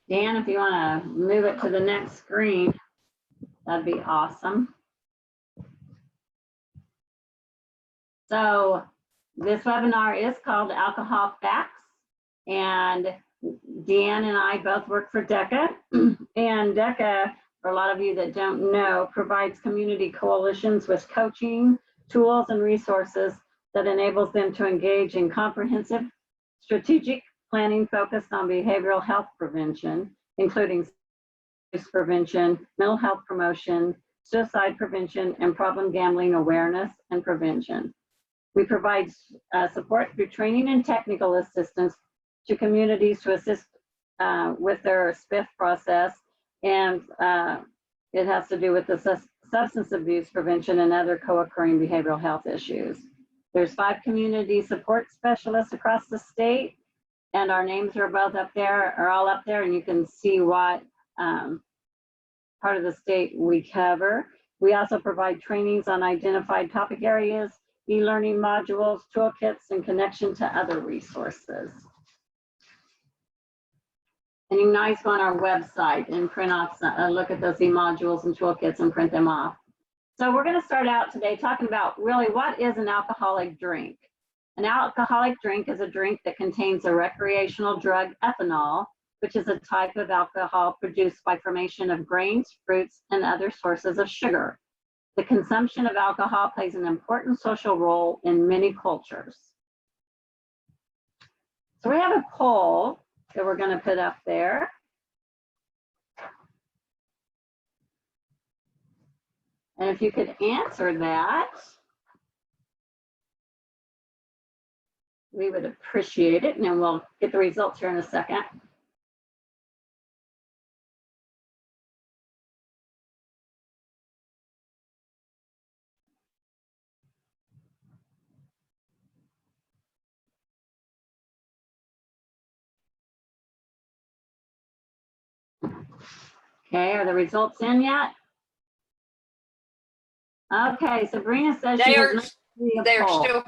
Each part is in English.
Dan, if you want to move it to the next screen, that'd be awesome. So this webinar is called Alcohol Facts, and Deanne and I both work for DECA, and DECA, for a lot of you that don't know, provides community coalitions with coaching, tools, and resources that enables them to engage in comprehensive strategic planning focused on behavioral health prevention, including abuse prevention, mental health promotion, suicide prevention, and problem gambling awareness and prevention. We provide support through training and technical assistance to communities to assist with their SPIF process, and it has to do with the substance abuse prevention and other co-occurring behavioral health issues. There's 5 community support specialists across the state, and our names are both up there, are all up there, and you can see what part of the state we cover. We also provide trainings on identified topic areas, e-learning modules, toolkits, and connection to other resources. And you can always go on our website and print off, look at those e-modules and toolkits and print them off. So we're going to start out today talking about really what is an alcoholic drink. An alcoholic drink is a drink that contains a recreational drug, ethanol, which is a type of alcohol produced by formation of grains, fruits, and other sources of sugar. The consumption of alcohol plays an important social role in many cultures. So we have a poll that we're going to put up there. And if you could answer that, we would appreciate it, and then we'll get the results here in a second. Okay, are the results in yet? Okay, Sabrina says they're still.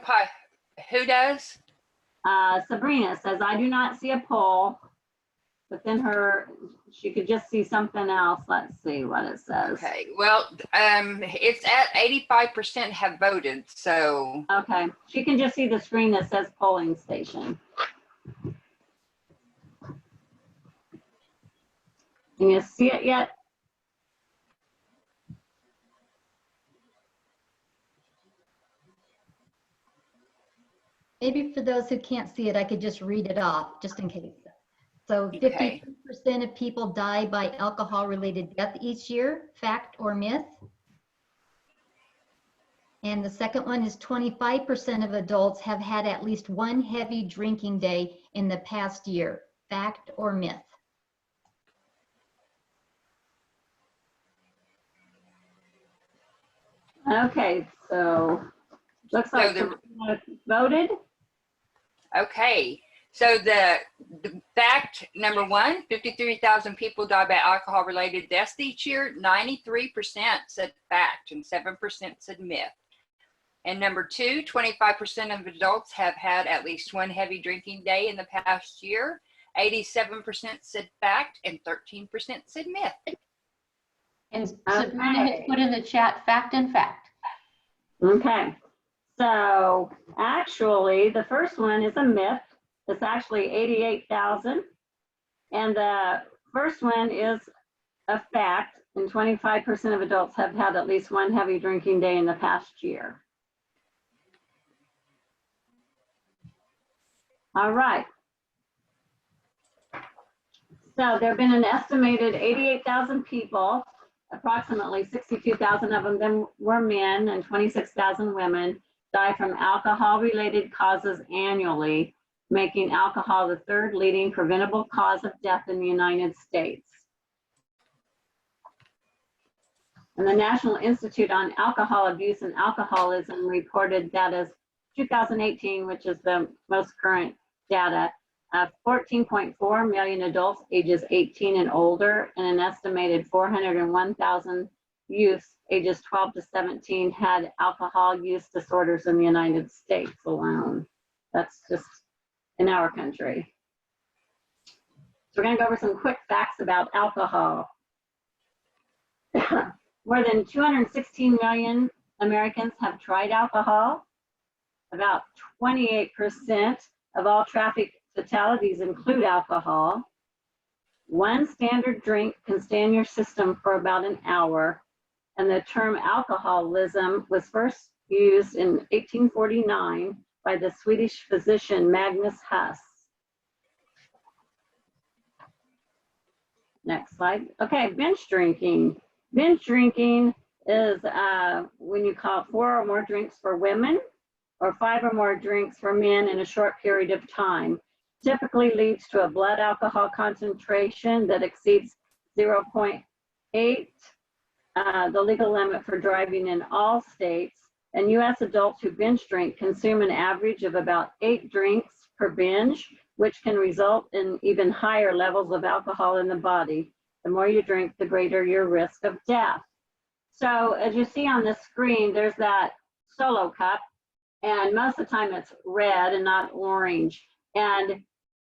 Who does? Sabrina says, I do not see a poll, but then she could just see something else. Let's see what it says. Okay, well, it's at 85% have voted, so. Okay, she can just see the screen that says polling station. Can you see it yet? Maybe for those who can't see it, I could just read it off, just in case. So 52% of people die by alcohol-related death each year, fact or myth? And the second one is 25% of adults have had at least one heavy drinking day in the past year, fact or myth? Okay, so looks like the voted. Okay, so the fact number 1, 53,000 people die by alcohol-related deaths each year. 93% said fact and 7% said myth. And number 2, 25% of adults have had at least one heavy drinking day in the past year. 87% said fact and 13% said myth. And Sabrina has put in the chat fact and fact. Okay, so actually the first one is a myth. It's actually 88,000. And the first one is a fact, and 25% of adults have had at least one heavy drinking day in the past year. All right. So there have been an estimated 88,000 people. Approximately 62,000 of them were men and 26,000 women die from alcohol-related causes annually, making alcohol the 3rd leading preventable cause of death in the United States. And the National Institute on Alcohol Abuse and Alcoholism reported that as 2018, which is the most current data, 14.4 million adults ages 18 and older, and an estimated 401,000 youths ages 12 to 17 had alcohol use disorders in the United States alone. That's just in our country. So we're going to go over some quick facts about alcohol. More than 216 million Americans have tried alcohol. About 28% of all traffic fatalities include alcohol. One standard drink can stay in your system for about an hour. And the term alcoholism was first used in 1849 by the Swedish physician Magnus Huss. Next slide. Okay, binge drinking. Binge drinking is when you call 4 or more drinks for women or 5 or more drinks for men in a short period of time. Typically leads to a blood alcohol concentration that exceeds 0.8, the legal limit for driving in all states. And US adults who binge drink consume an average of about 8 drinks per binge, which can result in even higher levels of alcohol in the body. The more you drink, the greater your risk of death. So as you see on the screen, there's that solo cup, and most of the time it's red and not orange. And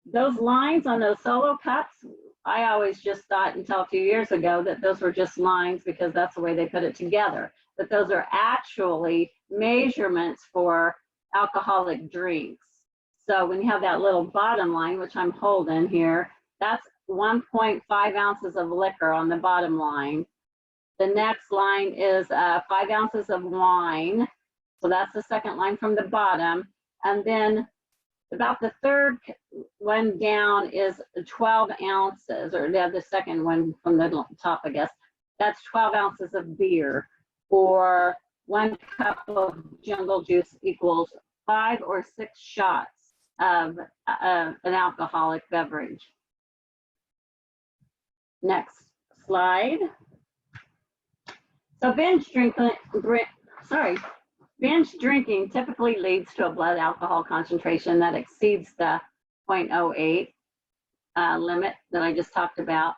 those lines on those solo cups, I always just thought until a few years ago that those were just lines because that's the way they put it together. But those are actually measurements for alcoholic drinks. So when you have that little bottom line, which I'm holding here, that's 1.5 ounces of liquor on the bottom line. The next line is 5 ounces of wine. So that's the second line from the bottom. And then about the third one down is 12 ounces, or the second one from the top, I guess. That's 12 ounces of beer, or 1 cup of jungle juice equals 5 or 6 shots of an alcoholic beverage. Next slide. So binge drinking typically leads to a blood alcohol concentration that exceeds the 0.08 limit that I just talked about.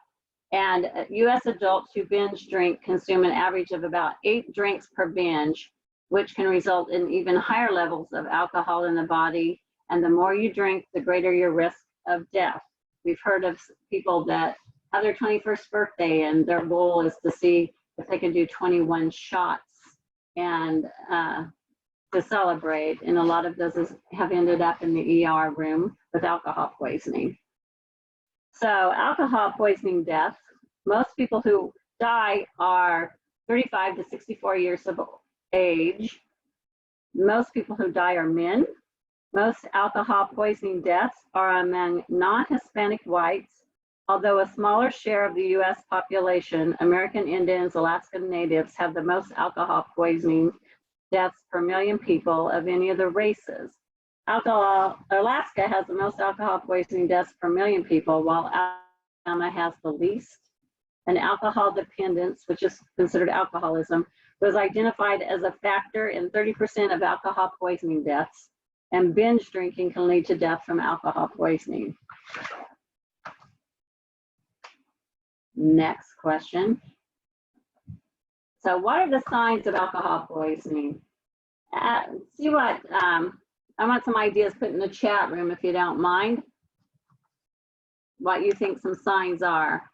And US adults who binge drink consume an average of about 8 drinks per binge, which can result in even higher levels of alcohol in the body. And the more you drink, the greater your risk of death. We've heard of people that have their 21st birthday and their goal is to see if they can do 21 shots and to celebrate. And a lot of those have ended up in the ER room with alcohol poisoning. So alcohol poisoning deaths, most people who die are 35 to 64 years of age. Most people who die are men. Most alcohol poisoning deaths are among non-Hispanic whites, although a smaller share of the US population, American Indians, Alaskan Natives, have the most alcohol poisoning deaths per million people of any of the races. Alaska has the most alcohol poisoning deaths per million people, while Alabama has the least. And alcohol dependence, which is considered alcoholism, was identified as a factor in 30% of alcohol poisoning deaths. And binge drinking can lead to death from alcohol poisoning. Next question. So what are the signs of alcohol poisoning? See what, I want some ideas put in the chat room if you don't mind. What you think some signs are.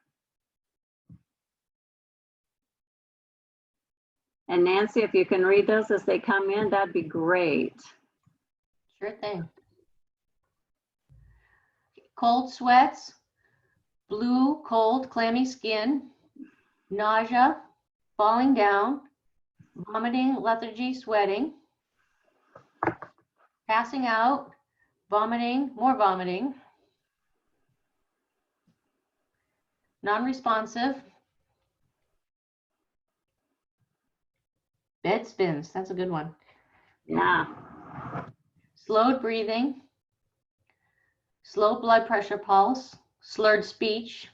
And Nancy, if you can read those as they come in, that'd be great. Sure thing. Cold sweats, blue, cold, clammy skin, nausea, falling down, vomiting, lethargy, sweating, passing out, vomiting, more vomiting, non-responsive, bed spins, that's a good one. Yeah. Slowed breathing, slow blood pressure pulse, slurred speech.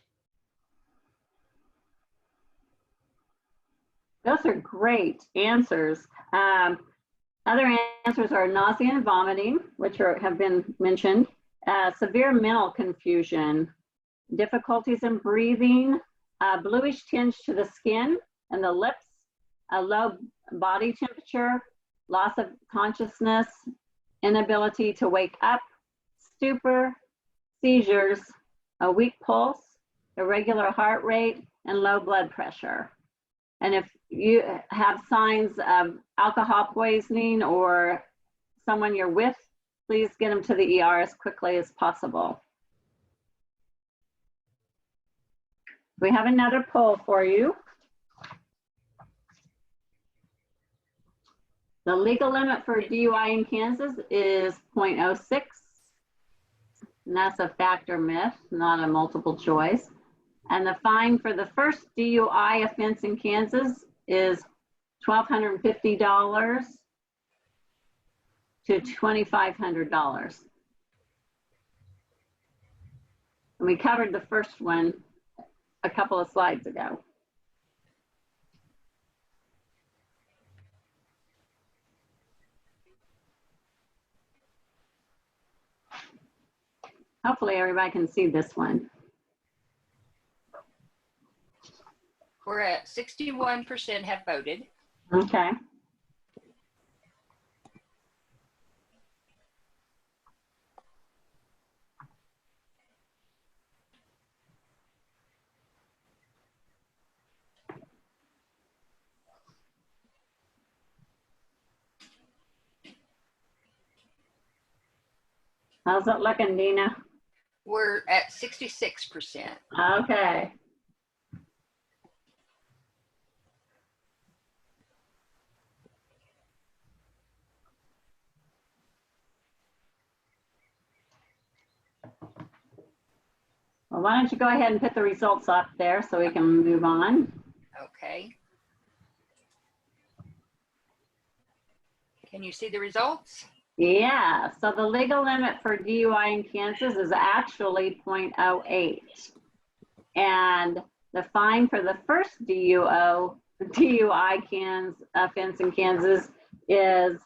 Those are great answers. Other answers are nausea and vomiting, which have been mentioned, severe mental confusion, difficulties in breathing, bluish tinge to the skin and the lips, a low body temperature, loss of consciousness, inability to wake up, stupor, seizures, a weak pulse, irregular heart rate, and low blood pressure. And if you have signs of alcohol poisoning or someone you're with, please get them to the ER as quickly as possible. We have another poll for you. The legal limit for DUI in Kansas is 0.06. And that's a fact or myth, not a multiple choice. And the fine for the first DUI offense in Kansas is $1,250 to $2,500. And we covered the first one a couple of slides ago. Hopefully everybody can see this one. We're at 61% have voted. Okay. How's it looking, Dina? We're at 66%. Okay. Well, why don't you go ahead and put the results up there so we can move on. Okay. Can you see the results? Yeah, so the legal limit for DUI in Kansas is actually 0.08. And the fine for the first DUI offense in Kansas is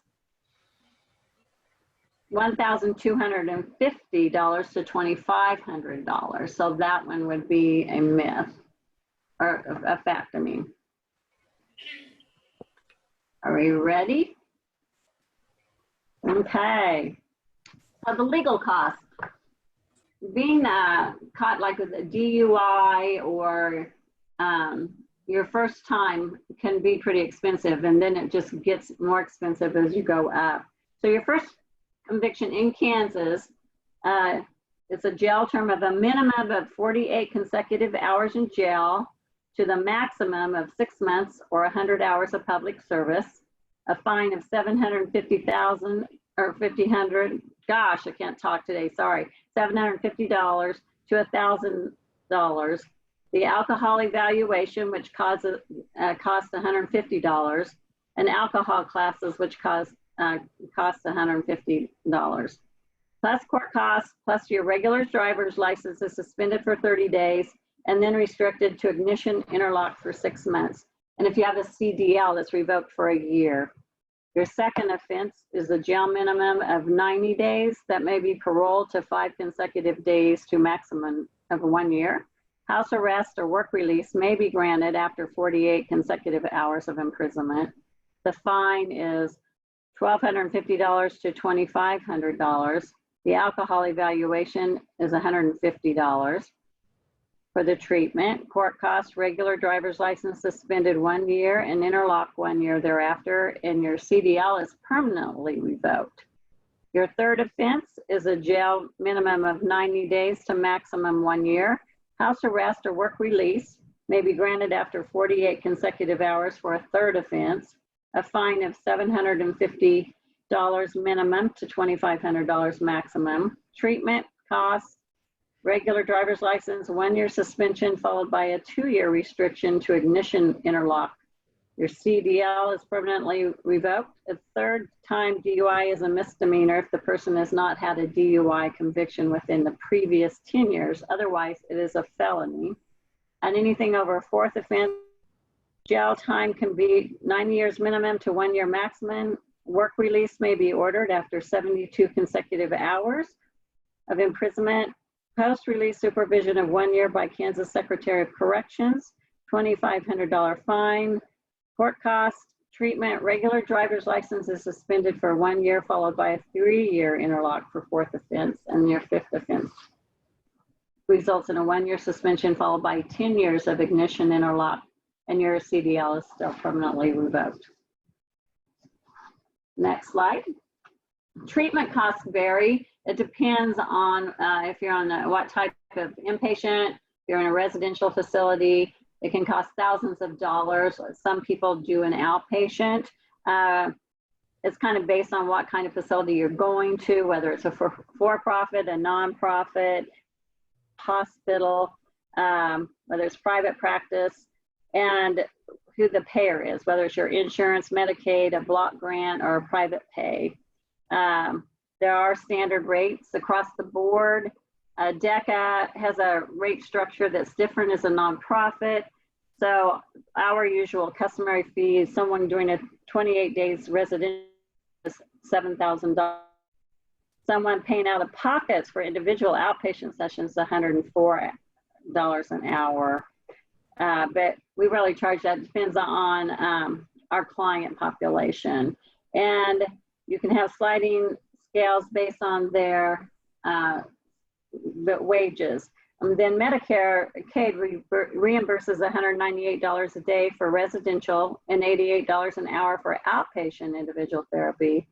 $1,250 to $2,500. So that one would be a myth, or a fact, I mean. Are we ready? Okay. So the legal cost. Being caught like with a DUI or your first time can be pretty expensive, and then it just gets more expensive as you go up. So your first conviction in Kansas, it's a jail term of a minimum of 48 consecutive hours in jail to the maximum of 6 months or 100 hours of public service, a fine of $750,000 or $1,500. Gosh, I can't talk today. Sorry, $750 to $1,000. The alcohol evaluation, which costs $150, and alcohol classes, which cost $150. Plus court costs, plus your regular driver's license is suspended for 30 days and then restricted to ignition interlock for 6 months. And if you have a CDL, that's revoked for a year. Your second offense is a jail minimum of 90 days that may be paroled to 5 consecutive days to maximum of 1 year. House arrest or work release may be granted after 48 consecutive hours of imprisonment. The fine is $1,250 to $2,500. The alcohol evaluation is $150. For the treatment, court costs, regular driver's license suspended 1 year and interlock 1 year thereafter, and your CDL is permanently revoked. Your third offense is a jail minimum of 90 days to maximum 1 year. House arrest or work release may be granted after 48 consecutive hours for a third offense. A fine of $750 minimum to $2,500 maximum. Treatment costs, regular driver's license, 1 year suspension followed by a 2-year restriction to ignition interlock. Your CDL is permanently revoked. A third time DUI is a misdemeanor if the person has not had a DUI conviction within the previous 10 years. Otherwise, it is a felony. And anything over a fourth offense, jail time can be 9 years minimum to 1 year maximum. Work release may be ordered after 72 consecutive hours of imprisonment. Post-release supervision of 1 year by Kansas Secretary of Corrections, $2,500 fine. Court costs, treatment, regular driver's license is suspended for 1 year followed by a 3-year interlock for fourth offense and your fifth offense. results in a 1-year suspension followed by 10 years of ignition interlock, and your CDL is still permanently revoked. Next slide. Treatment costs vary. It depends on if you're on what type of inpatient, if you're in a residential facility, it can cost thousands of dollars. Some people do an outpatient. It's kind of based on what kind of facility you're going to, whether it's a for-profit, a nonprofit, hospital, whether it's private practice, and who the payer is, whether it's your insurance, Medicaid, a block grant, or a private pay. There are standard rates across the board. DECA has a rate structure that's different as a nonprofit. So our usual customary fee is someone doing a 28 days residential is $7,000. Someone paying out of pockets for individual outpatient sessions is $104 an hour. But we really charge that. It depends on our client population. And you can have sliding scales based on their wages. Then Medicare reimburses $198 a day for residential and $88 an hour for outpatient individual therapy.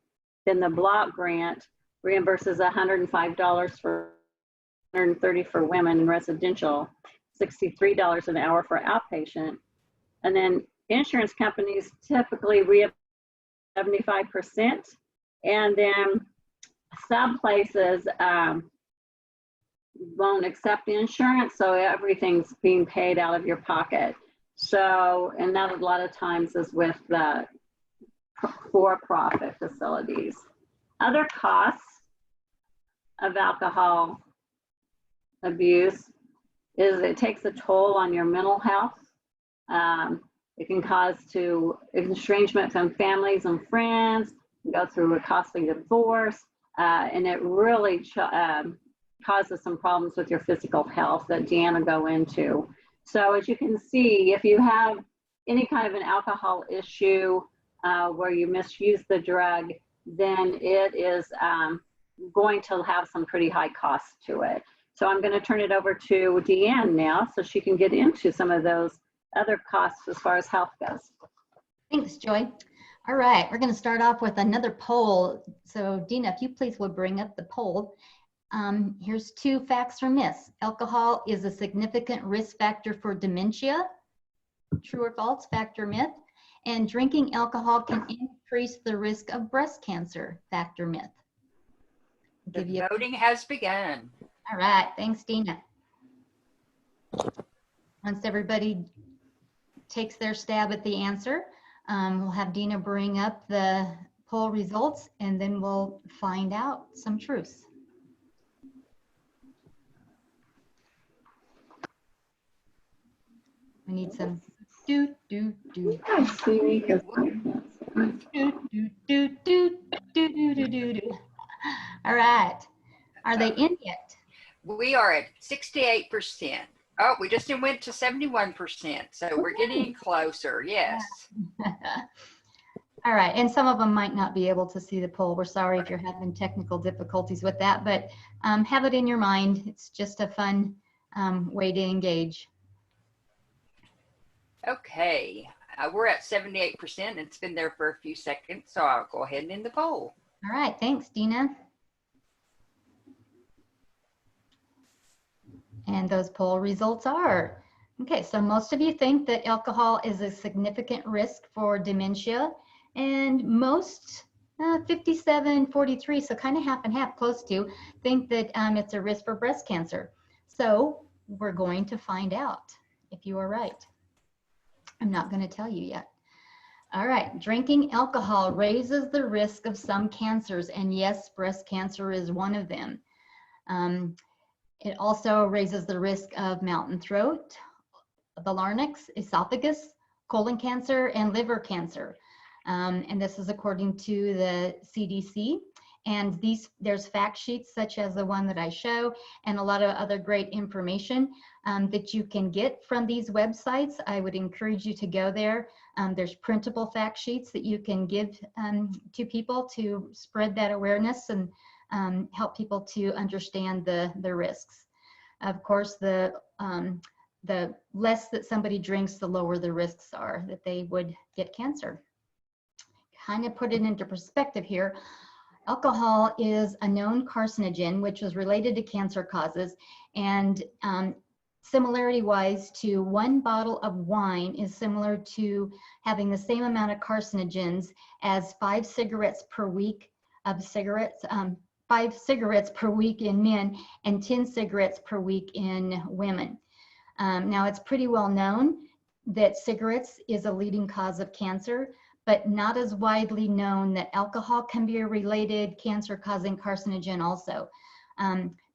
Then the block grant reimburses $105 for $130 for women in residential, $63 an hour for outpatient. And then insurance companies typically reimburse 75%. And then some places won't accept insurance, so everything's being paid out of your pocket. So, and that a lot of times is with the for-profit facilities. Other costs of alcohol abuse is it takes a toll on your mental health. It can cause to estrangement from families and friends, go through a costly divorce, and it really causes some problems with your physical health that Deanne will go into. So as you can see, if you have any kind of an alcohol issue where you misuse the drug, then it is going to have some pretty high costs to it. So I'm going to turn it over to Deanne now so she can get into some of those other costs as far as health goes. Thanks, Joy. All right, we're going to start off with another poll. So Dina, if you please would bring up the poll. Here's 2 facts or myths. Alcohol is a significant risk factor for dementia. True or false, fact or myth? And drinking alcohol can increase the risk of breast cancer. Fact or myth? The voting has begun. All right, thanks, Dina. Once everybody takes their stab at the answer, we'll have Dina bring up the poll results, and then we'll find out some truths. We need some do. All right. Are they in yet? We are at 68%. Oh, we just went to 71%. So we're getting closer. Yes. All right. And some of them might not be able to see the poll. We're sorry if you're having technical difficulties with that, but have it in your mind. It's just a fun way to engage. Okay. We're at 78%. It's been there for a few seconds. So I'll go ahead and end the poll. All right. Thanks, Dina. And those poll results are, okay, so most of you think that alcohol is a significant risk for dementia, and most, 57-43, so kind of half and half, close to, think that it's a risk for breast cancer. So we're going to find out if you are right. I'm not going to tell you yet. All right, drinking alcohol raises the risk of some cancers, and yes, breast cancer is one of them. It also raises the risk of mouth and throat, the larynx, esophagus, colon cancer, and liver cancer. And this is according to the CDC. And there's fact sheets such as the one that I show, and a lot of other great information that you can get from these websites. I would encourage you to go there. There's printable fact sheets that you can give to people to spread that awareness and help people to understand the risks. Of course, the less that somebody drinks, the lower the risks are that they would get cancer. Kind of put it into perspective here. Alcohol is a known carcinogen, which is related to cancer causes, and similarity-wise to one bottle of wine is similar to having the same amount of carcinogens as 5 cigarettes per week of cigarettes, 5 cigarettes per week in men and 10 cigarettes per week in women. Now, it's pretty well known that cigarettes is a leading cause of cancer, but not as widely known that alcohol can be a related cancer-causing carcinogen also.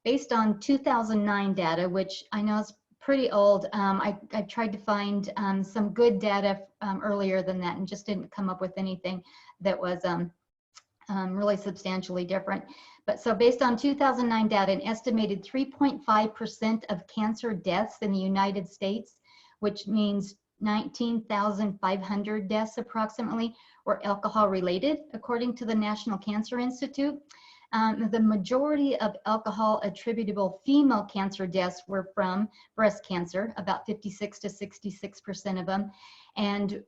Based on 2009 data, which I know is pretty old, I tried to find some good data earlier than that and just didn't come up with anything that was really substantially different. But so based on 2009 data, an estimated 3.5% of cancer deaths in the United States, which means 19,500 deaths approximately, were alcohol related, according to the National Cancer Institute. The majority of alcohol attributable female cancer deaths were from breast cancer, about 56 to 66% of them. And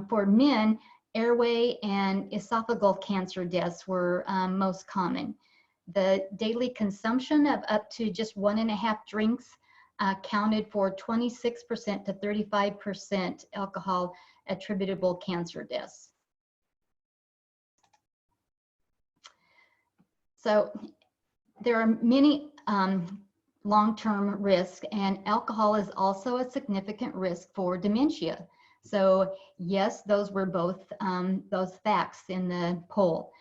for men, airway and esophageal cancer deaths were most common. The daily consumption of up to just 1.5 drinks counted for 26% to 35% alcohol attributable cancer deaths. So there are many long-term risks, and alcohol is also a significant risk for dementia. So yes, those were both those facts in the poll.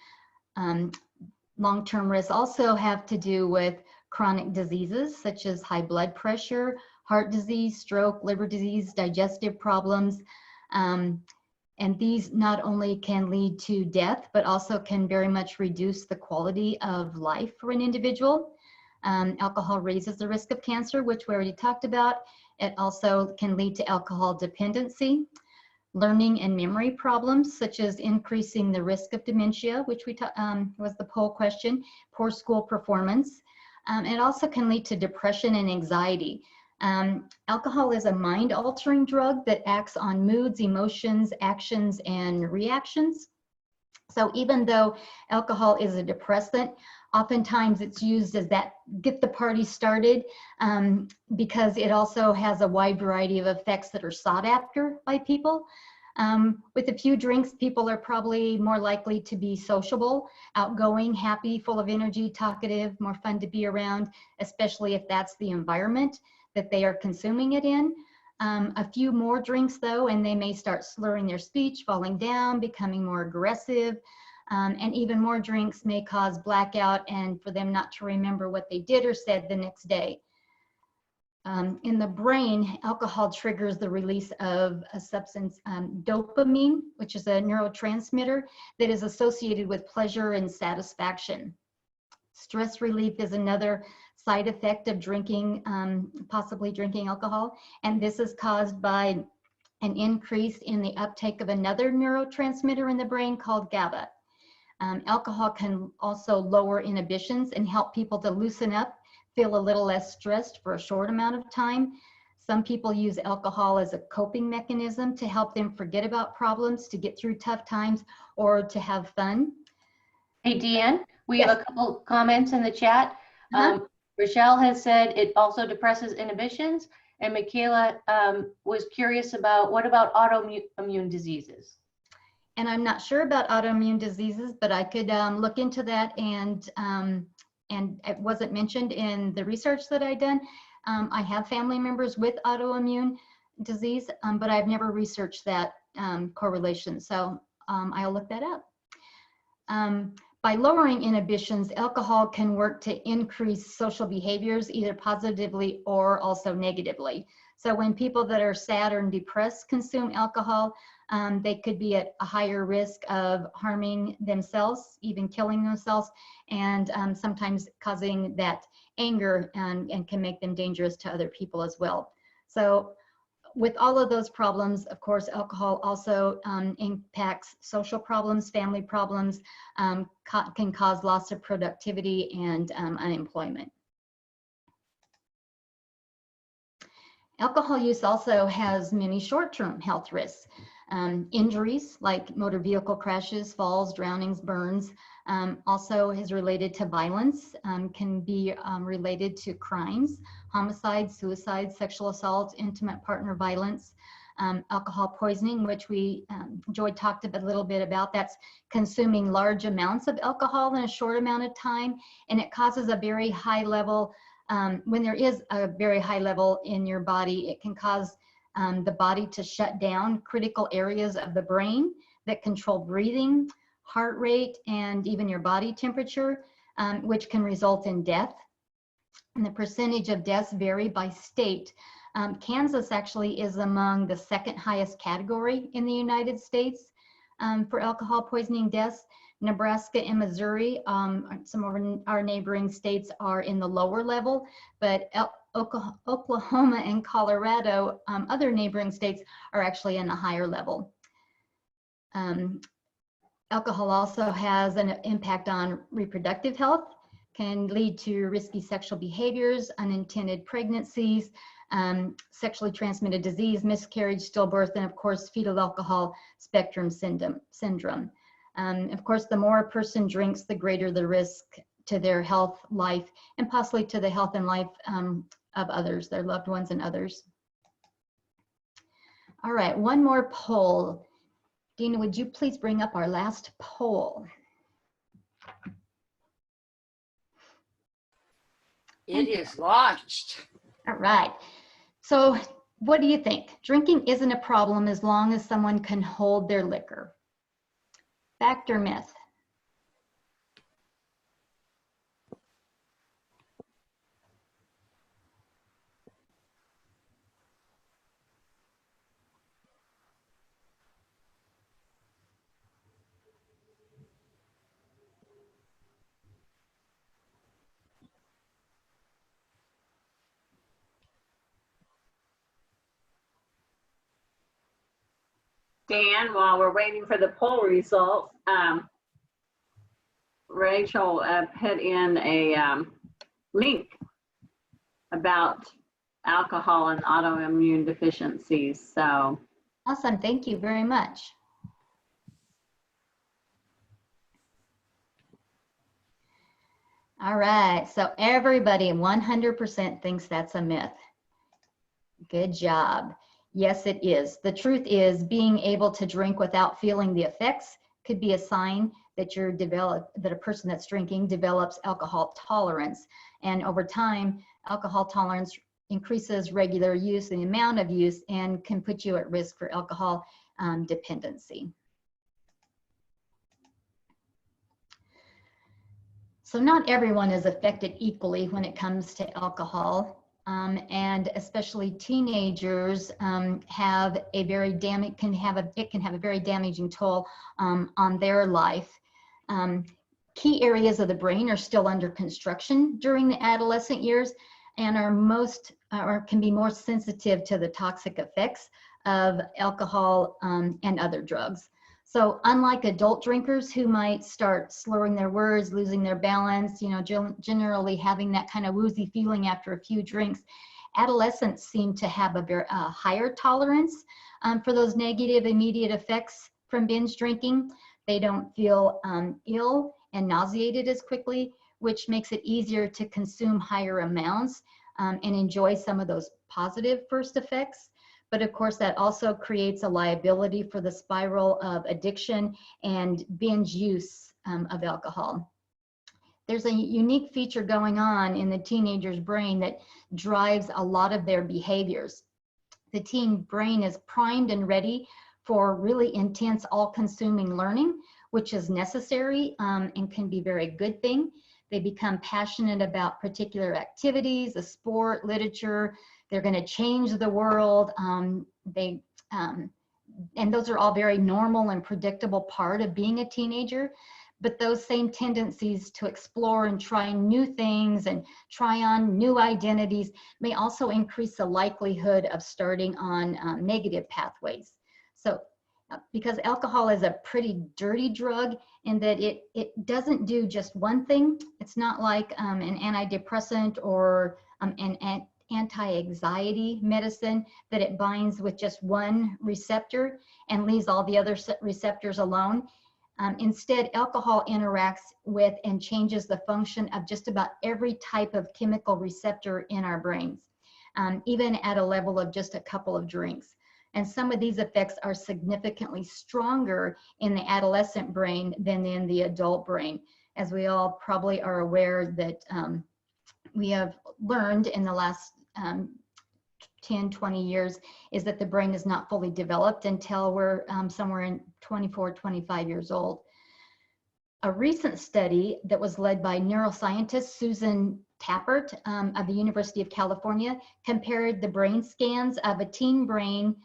Long-term risks also have to do with chronic diseases such as high blood pressure, heart disease, stroke, liver disease, digestive problems. And these not only can lead to death, but also can very much reduce the quality of life for an individual. Alcohol raises the risk of cancer, which we already talked about. It also can lead to alcohol dependency, learning and memory problems, such as increasing the risk of dementia, which was the poll question, poor school performance. It also can lead to depression and anxiety. Alcohol is a mind-altering drug that acts on moods, emotions, actions, and reactions. So even though alcohol is a depressant, oftentimes it's used as that get the party started because it also has a wide variety of effects that are sought after by people. With a few drinks, people are probably more likely to be sociable, outgoing, happy, full of energy, talkative, more fun to be around, especially if that's the environment that they are consuming it in. A few more drinks though, and they may start slurring their speech, falling down, becoming more aggressive, and even more drinks may cause blackout and for them not to remember what they did or said the next day. In the brain, alcohol triggers the release of a substance, dopamine, which is a neurotransmitter that is associated with pleasure and satisfaction. Stress relief is another side effect of drinking, possibly drinking alcohol, and this is caused by an increase in the uptake of another neurotransmitter in the brain called GABA. Alcohol can also lower inhibitions and help people to loosen up, feel a little less stressed for a short amount of time. Some people use alcohol as a coping mechanism to help them forget about problems, to get through tough times, or to have fun. Hey, Deanne, we Yes. have a couple comments in the chat. Rochelle has said it also depresses inhibitions, and Michaela was curious about what about autoimmune diseases? And I'm not sure about autoimmune diseases, but I could look into that, and it wasn't mentioned in the research that I've done. I have family members with autoimmune disease, but I've never researched that correlation, so I'll look that up. By lowering inhibitions, alcohol can work to increase social behaviors, either positively or also negatively. So when people that are sad or depressed consume alcohol, they could be at a higher risk of harming themselves, even killing themselves, and sometimes causing that anger and can make them dangerous to other people as well. So with all of those problems, of course, alcohol also impacts social problems, family problems, can cause loss of productivity and unemployment. Alcohol use also has many short-term health risks. Injuries like motor vehicle crashes, falls, drownings, burns, also is related to violence, can be related to crimes, homicide, suicide, sexual assault, intimate partner violence, alcohol poisoning, which Joy talked a little bit about. That's consuming large amounts of alcohol in a short amount of time, and it causes a very high level. When there is a very high level in your body, it can cause the body to shut down critical areas of the brain that control breathing, heart rate, and even your body temperature, which can result in death. And the percentage of deaths vary by state. Kansas actually is among the second highest category in the United States for alcohol poisoning deaths. Nebraska and Missouri, some of our neighboring states, are in the lower level, but Oklahoma and Colorado, other neighboring states, are actually in a higher level. Alcohol also has an impact on reproductive health, can lead to risky sexual behaviors, unintended pregnancies, sexually transmitted disease, miscarriage, stillbirth, and of course, fetal alcohol spectrum syndrome. Of course, the more a person drinks, the greater the risk to their health, life, and possibly to the health and life of others, their loved ones and others. All right, one more poll. Dina, would you please bring up our last poll? It is launched. All right. So what do you think? Drinking isn't a problem as long as someone can hold their liquor. Fact or myth? Dan, while we're waiting for the poll results, Rachel put in a link about alcohol and autoimmune deficiencies. So Awesome, thank you very much. All right, so everybody 100% thinks that's a myth. Good job. Yes, it is. The truth is, being able to drink without feeling the effects could be a sign that that a person that's drinking develops alcohol tolerance. And over time, alcohol tolerance increases regular use and the amount of use and can put you at risk for alcohol dependency. So not everyone is affected equally when it comes to alcohol. And especially teenagers have a very it can have a very damaging toll on their life. Key areas of the brain are still under construction during the adolescent years and are can be more sensitive to the toxic effects of alcohol and other drugs. So unlike adult drinkers who might start slurring their words, losing their balance, generally having that kind of woozy feeling after a few drinks, adolescents seem to have a higher tolerance for those negative immediate effects from binge drinking. They don't feel ill and nauseated as quickly, which makes it easier to consume higher amounts and enjoy some of those positive first effects. But of course, that also creates a liability for the spiral of addiction and binge use of alcohol. There's a unique feature going on in the teenager's brain that drives a lot of their behaviors. The teen brain is primed and ready for really intense, all-consuming learning, which is necessary and can be a very good thing. They become passionate about particular activities, a sport, literature. They're going to change the world. And those are all very normal and predictable part of being a teenager. But those same tendencies to explore and try new things and try on new identities may also increase the likelihood of starting on negative pathways. So because alcohol is a pretty dirty drug in that it doesn't do just one thing. It's not like an antidepressant or an anti-anxiety medicine that it binds with just one receptor and leaves all the other receptors alone. Instead, alcohol interacts with and changes the function of just about every type of chemical receptor in our brains, even at a level of just a couple of drinks. And some of these effects are significantly stronger in the adolescent brain than in the adult brain. As we all probably are aware that we have learned in the last 10, 20 years is that the brain is not fully developed until we're somewhere in 24, 25 years old. A recent study that was led by neuroscientist Susan Tappert of the University of California compared the brain scans of a teen brain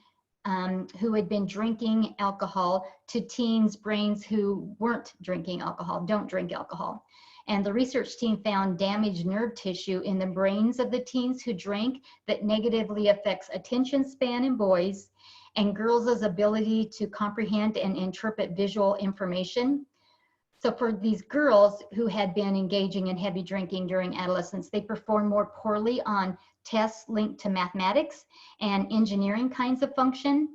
who had been drinking alcohol to teens' brains who weren't drinking alcohol, don't drink alcohol. And the research team found damaged nerve tissue in the brains of the teens who drank that negatively affects attention span in boys and girls' ability to comprehend and interpret visual information. So for these girls who had been engaging in heavy drinking during adolescence, they performed more poorly on tests linked to mathematics and engineering kinds of function.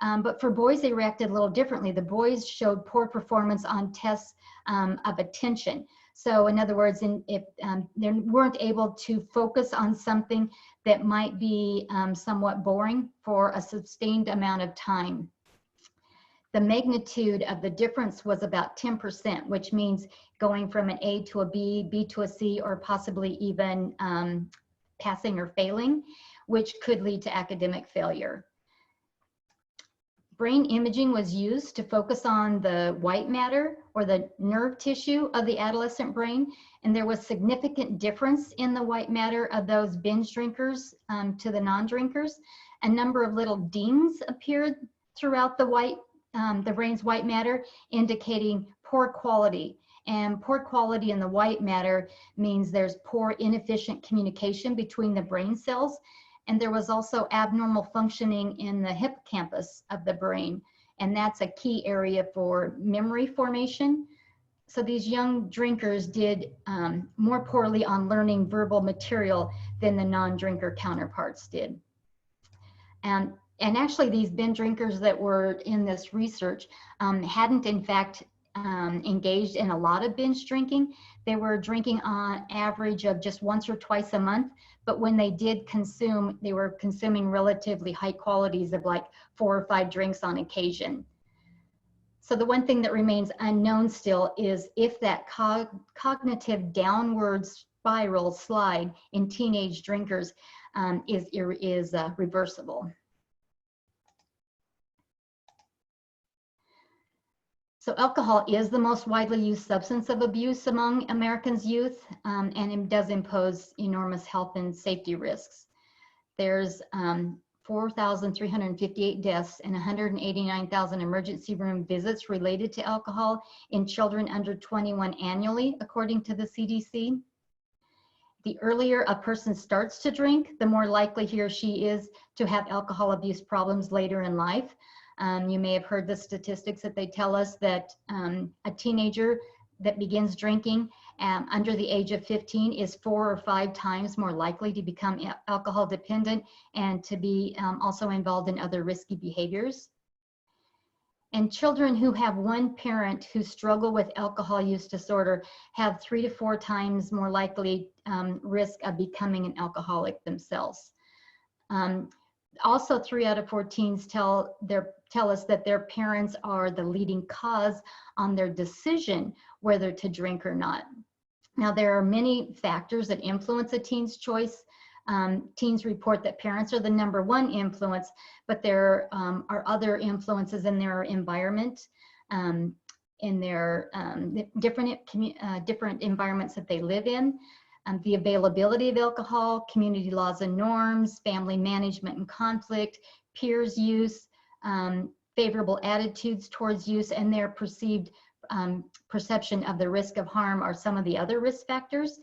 But for boys, they reacted a little differently. The boys showed poor performance on tests of attention. So in other words, if they weren't able to focus on something that might be somewhat boring for a sustained amount of time. The magnitude of the difference was about 10%, which means going from an A to a B, B to a C, or possibly even passing or failing, which could lead to academic failure. Brain imaging was used to focus on the white matter or the nerve tissue of the adolescent brain, and there was significant difference in the white matter of those binge drinkers to the non-drinkers. A number of little dings appeared throughout the brain's white matter, indicating poor quality. And poor quality in the white matter means there's poor, inefficient communication between the brain cells. And there was also abnormal functioning in the hippocampus of the brain. And that's a key area for memory formation. So these young drinkers did more poorly on learning verbal material than the non-drinker counterparts did. And actually these binge drinkers that were in this research hadn't in fact engaged in a lot of binge drinking. They were drinking on average of just once or twice a month, but when they did consume, they were consuming relatively high qualities of like 4 or 5 drinks on occasion. So the one thing that remains unknown still is if that cognitive downward spiral slide in teenage drinkers is reversible. So alcohol is the most widely used substance of abuse among Americans' youth, and it does impose enormous health and safety risks. There's 4,358 deaths and 189,000 emergency room visits related to alcohol in children under 21 annually, according to the CDC. The earlier a person starts to drink, the more likely he or she is to have alcohol abuse problems later in life. You may have heard the statistics that they tell us that a teenager that begins drinking under the age of 15 is 4 or 5 times more likely to become alcohol dependent and to be also involved in other risky behaviors. And children who have one parent who struggle with alcohol use disorder have 3 to 4 times more likely risk of becoming an alcoholic themselves. Also, 3 out of 4 teens tell us that their parents are the leading cause on their decision whether to drink or not. Now, there are many factors that influence a teen's choice. Teens report that parents are the #1 influence, but there are other influences in their environment, in their different environments that they live in. The availability of alcohol, community laws and norms, family management and conflict, peers' use, favorable attitudes towards use, and their perceived perception of the risk of harm are some of the other risk factors.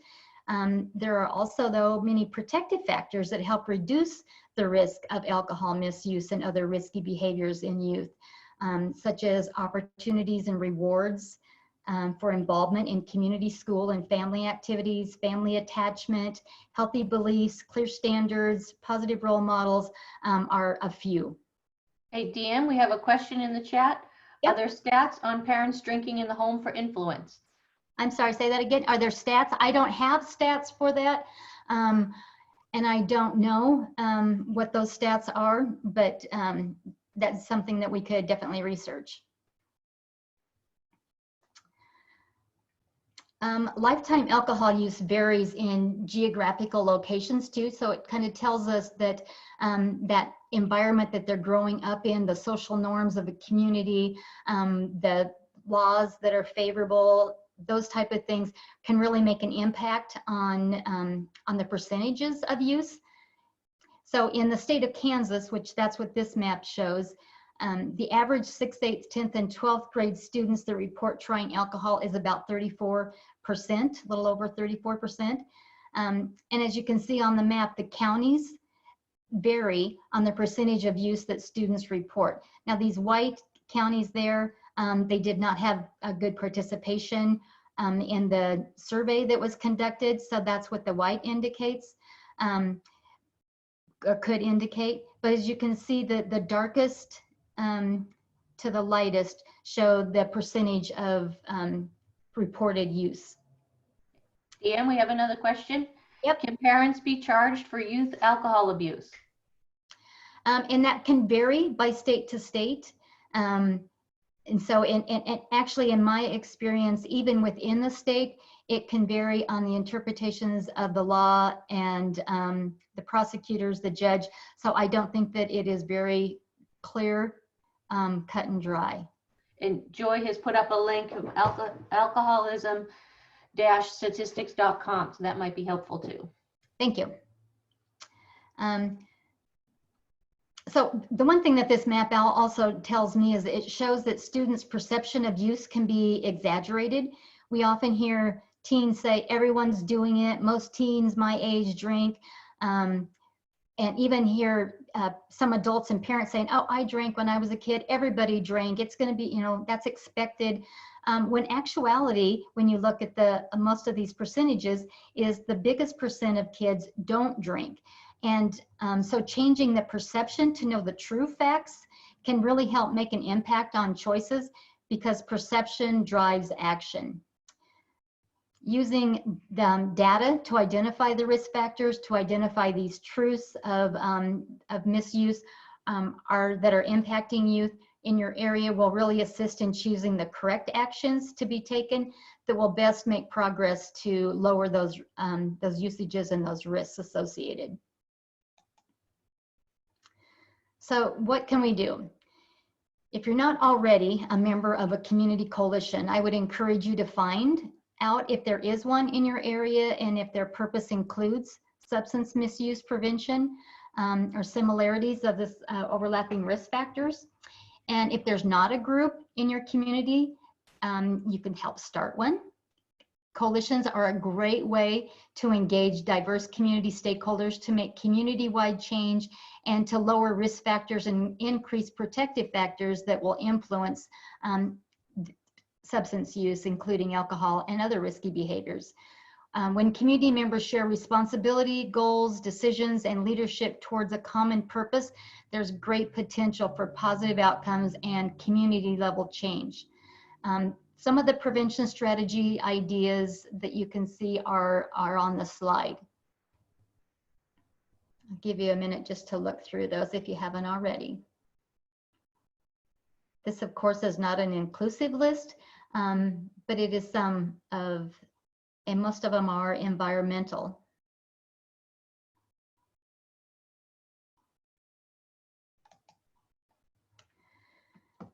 There are also, though, many protective factors that help reduce the risk of alcohol misuse and other risky behaviors in youth, such as opportunities and rewards, for involvement in community, school, and family activities, family attachment, healthy beliefs, clear standards, positive role models are a few. Hey, Deanne, we have a question in the chat. Yep. Are there stats on parents drinking in the home for influence? I'm sorry, say that again. Are there stats? I don't have stats for that. And I don't know what those stats are, but that's something that we could definitely research. Lifetime alcohol use varies in geographical locations too, so it kind of tells us that that environment that they're growing up in, the social norms of the community, the laws that are favorable, those type of things can really make an impact on the percentages of use. So in the state of Kansas, which that's what this map shows, the average 6th, 8th, 10th, and 12th grade students that report trying alcohol is about 34%, a little over 34%. And as you can see on the map, the counties vary on the percentage of use that students report. Now these white counties there, they did not have a good participation in the survey that was conducted, so that's what the white indicates, or could indicate. But as you can see, the darkest to the lightest show the percentage of reported use. Deanne, we have another question. Yep. Can parents be charged for youth alcohol abuse? And that can vary by state to state. And so and actually in my experience, even within the state, it can vary on the interpretations of the law and the prosecutors, the judge. So I don't think that it is very clear, cut and dry. And Joy has put up a link of alcoholism-statistics.com, so that might be helpful too. Thank you. So the one thing that this map also tells me is it shows that students' perception of use can be exaggerated. We often hear teens say, everyone's doing it, most teens my age drink, and even hear some adults and parents saying, oh, I drank when I was a kid, everybody drank, it's gonna be, you know, that's expected. When actuality, when you look at the most of these percentages, is the biggest percent of kids don't drink. And so changing the perception to know the true facts can really help make an impact on choices, because perception drives action. Using the data to identify the risk factors, to identify these truths of misuse that are impacting youth in your area will really assist in choosing the correct actions to be taken that will best make progress to lower those usages and those risks associated. So what can we do? If you're not already a member of a community coalition, I would encourage you to find out if there is one in your area and if their purpose includes substance misuse prevention or similarities of this overlapping risk factors. And if there's not a group in your community, you can help start one. Coalitions are a great way to engage diverse community stakeholders to make community-wide change and to lower risk factors and increase protective factors that will influence substance use, including alcohol and other risky behaviors. When community members share responsibility, goals, decisions, and leadership towards a common purpose, there's great potential for positive outcomes and community-level change. Some of the prevention strategy ideas that you can see are on the slide. I'll give you a minute just to look through those if you haven't already. This, of course, is not an inclusive list, but it is some of, and most of them are environmental.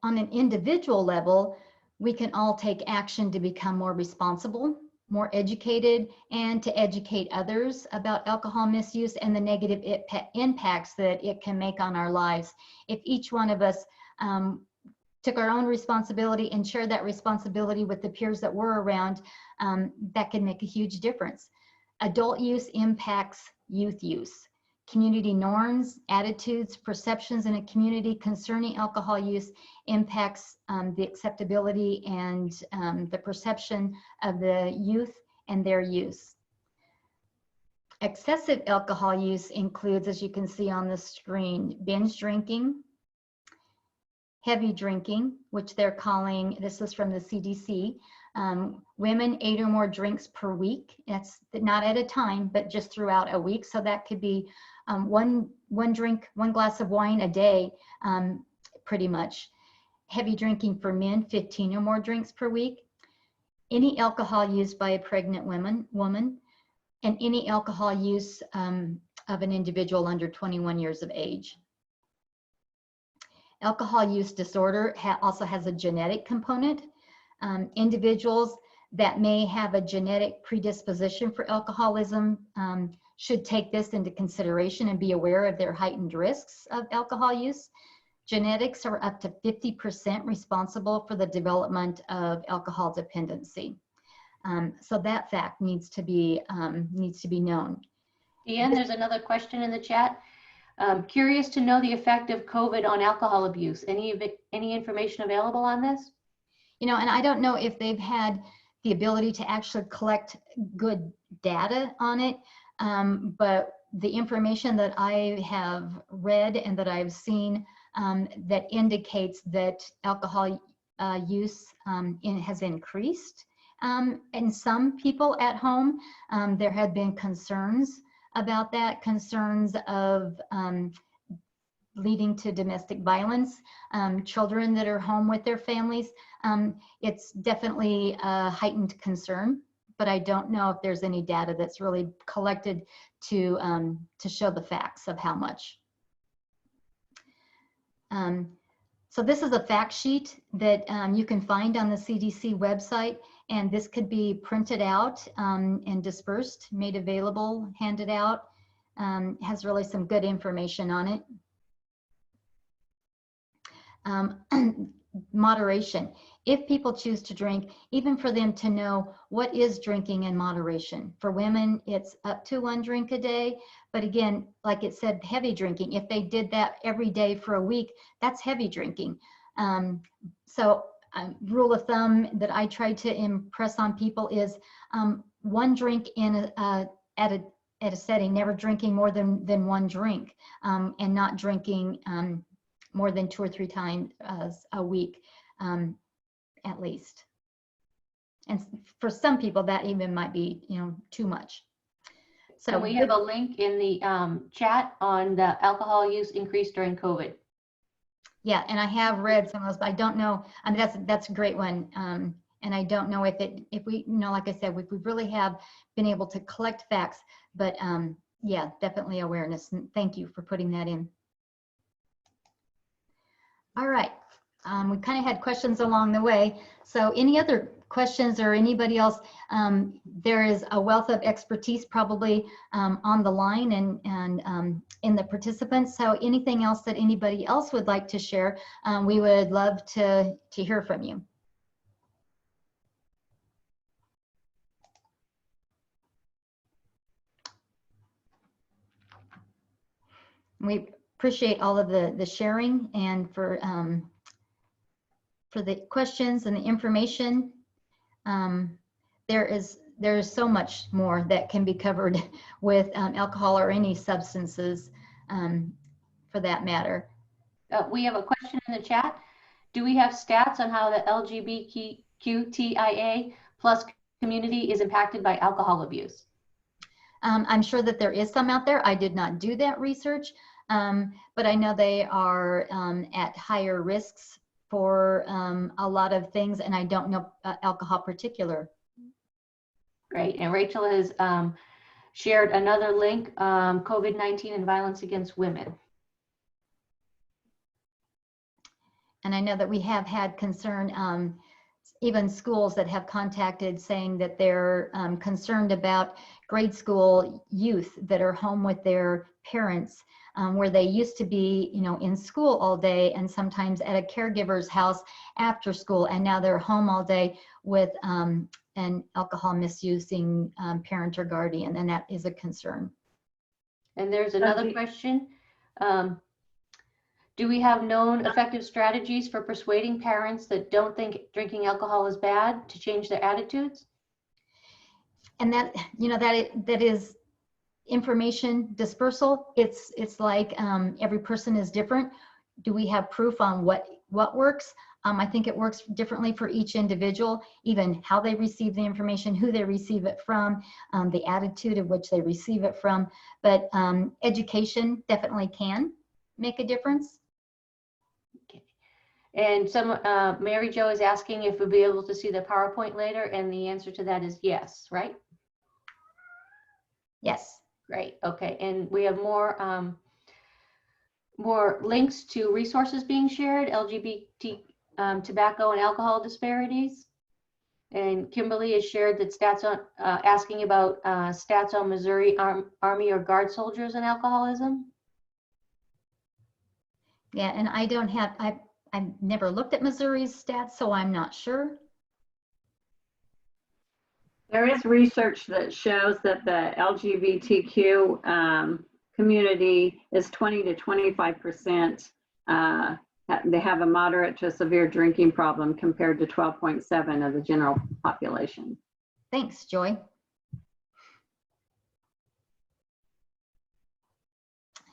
On an individual level, we can all take action to become more responsible, more educated, and to educate others about alcohol misuse and the negative impacts that it can make on our lives. If each one of us took our own responsibility and shared that responsibility with the peers that we're around, that can make a huge difference. Adult use impacts youth use. community norms, attitudes, perceptions in a community concerning alcohol use impacts the acceptability and the perception of the youth and their use. Excessive alcohol use includes, as you can see on the screen, binge drinking, heavy drinking, which they're calling, this is from the CDC, women 8 or more drinks per week. That's not at a time, but just throughout a week. So that could be one glass of wine a day, pretty much. Heavy drinking for men, 15 or more drinks per week. Any alcohol used by a pregnant woman, and any alcohol use of an individual under 21 years of age. Alcohol use disorder also has a genetic component. Individuals that may have a genetic predisposition for alcoholism should take this into consideration and be aware of their heightened risks of alcohol use. Genetics are up to 50% responsible for the development of alcohol dependency. So that fact needs to be known. Deanne, there's another question in the chat. Curious to know the effect of COVID on alcohol abuse. Any information available on this? You know, and I don't know if they've had the ability to actually collect good data on it, but the information that I have read and that I've seen that indicates that alcohol use has increased. And some people at home, there had been concerns about that, concerns of leading to domestic violence, children that are home with their families. It's definitely a heightened concern, but I don't know if there's any data that's really collected to show the facts of how much. So this is a fact sheet that you can find on the CDC website, and this could be printed out and dispersed, made available, handed out. Has really some good information on it. Moderation. If people choose to drink, even for them to know what is drinking in moderation. For women, it's up to 1 drink a day. But again, like it said, heavy drinking. If they did that every day for a week, that's heavy drinking. Rule of thumb that I try to impress on people is 1 drink in at a setting, never drinking more than 1 drink, and not drinking more than 2 or 3 times a week, at least. And for some people, that even might be, too much. So and we have a link in the chat on the alcohol use increase during COVID. Yeah, and I have read some of those, but I don't know. I mean, that's a great one. And I don't know if we, like I said, we really have been able to collect facts, but yeah, definitely awareness. And thank you for putting that in. All right, we kind of had questions along the way. So any other questions or anybody else? There is a wealth of expertise probably on the line and in the participants. So anything else that anybody else would like to share, we would love to hear from you. We appreciate all of the sharing and for the questions and the information. There is so much more that can be covered with alcohol or any substances for that matter. We have a question in the chat. Do we have stats on how the LGBTQIA+ community is impacted by alcohol abuse? I'm sure that there is some out there. I did not do that research, but I know they are at higher risks for a lot of things, and I don't know alcohol particular. Great, and Rachel has shared another link, COVID-19 and violence against women. And I know that we have had concern, even schools that have contacted saying that they're concerned about grade school youth that are home with their parents, where they used to be, in school all day and sometimes at a caregiver's house after school, and now they're home all day with an alcohol misusing parent or guardian, and that is a concern. And there's another Okay. question. Do we have known effective strategies for persuading parents that don't think drinking alcohol is bad to change their attitudes? And that, that is information dispersal. It's like every person is different. Do we have proof on what works? I think it works differently for each individual, even how they receive the information, who they receive it from, the attitude of which they receive it from. But education definitely can make a difference. Okay. And Mary Jo is asking if we'll be able to see the PowerPoint later, and the answer to that is yes, right? Yes. Great. Okay. And we have more links to resources being shared, LGBT tobacco and alcohol disparities. And Kimberly has shared that stats on asking about stats on Missouri Army or Guard soldiers and alcoholism. Yeah, and I don't have, I've never looked at Missouri's stats, so I'm not sure. There is research that shows that the LGBTQ community is 20 to 25%. They have a moderate to severe drinking problem compared to 12.7 of the general population. Thanks, Joy.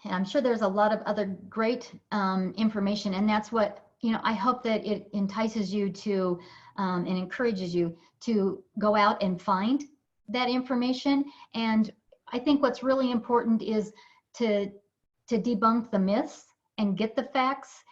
And I'm sure there's a lot of other great information, and that's what, I hope that it entices you to and encourages you to go out and find that information. And I think what's really important is to debunk the myths and get the facts.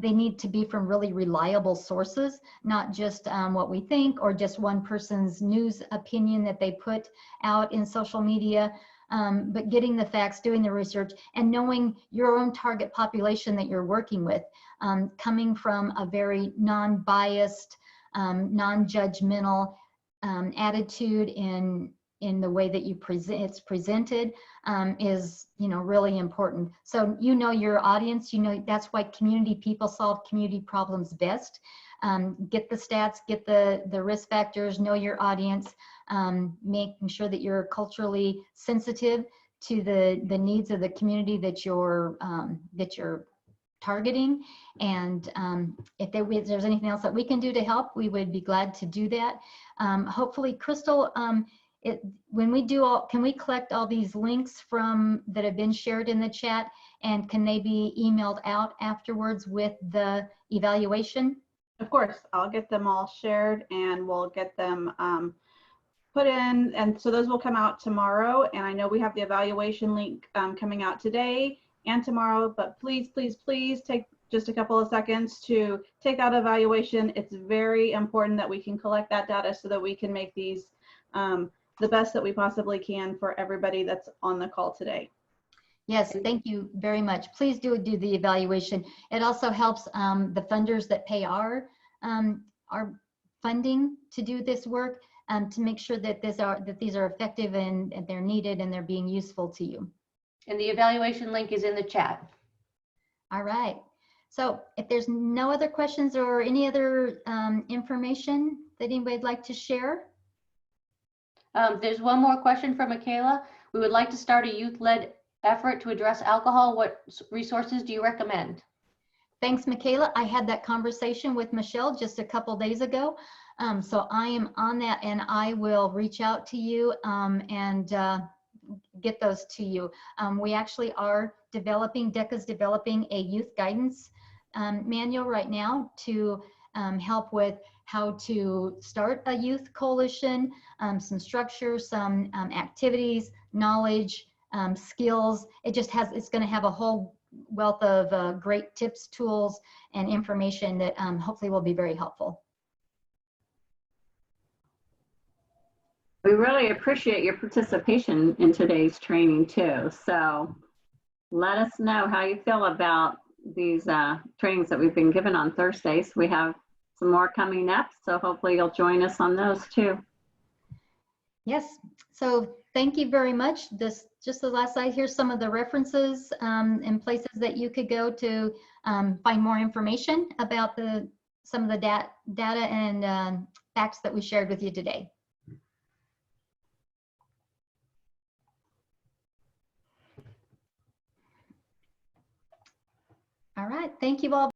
They need to be from really reliable sources, not just what we think or just one person's news opinion that they put out in social media. But getting the facts, doing the research, and knowing your own target population that you're working with, coming from a very non-biased, non-judgmental attitude in the way that it's presented is, really important. So your audience, that's why community people solve community problems best. Get the stats, get the risk factors, know your audience, making sure that you're culturally sensitive to the needs of the community that you're targeting. And if there's anything else that we can do to help, we would be glad to do that. Hopefully, Crystal, when we do can we collect all these links that have been shared in the chat, and can they be emailed out afterwards with the evaluation? Of course, I'll get them all shared and we'll get them put in. And so those will come out tomorrow. And I know we have the evaluation link coming out today and tomorrow, but please, please, please take just a couple of seconds to take that evaluation. It's very important that we can collect that data so that we can make these the best that we possibly can for everybody that's on the call today. Yes, thank you very much. Please do the evaluation. It also helps the funders that pay our funding to do this work to make sure that these are effective and they're needed and they're being useful to you. And the evaluation link is in the chat. All right. So if there's no other questions or any other information that anybody would like to share. There's one more question from Michaela. We would like to start a youth-led effort to address alcohol. What resources do you recommend? Thanks, Michaela. I had that conversation with Michelle just a couple days ago. So I am on that, and I will reach out to you and get those to you. We actually are DECA's developing a youth guidance manual right now to help with how to start a youth coalition, some structure, some activities, knowledge, skills. It's going to have a whole wealth of great tips, tools, and information that hopefully will be very helpful. We really appreciate your participation in today's training too. So let us know how you feel about these trainings that we've been given on Thursdays. We have some more coming up, so hopefully you'll join us on those too. Yes, so thank you very much. Just the last slide, here's some of the references and places that you could go to find more information about some of the data and facts that we shared with you today. All right, thank you all.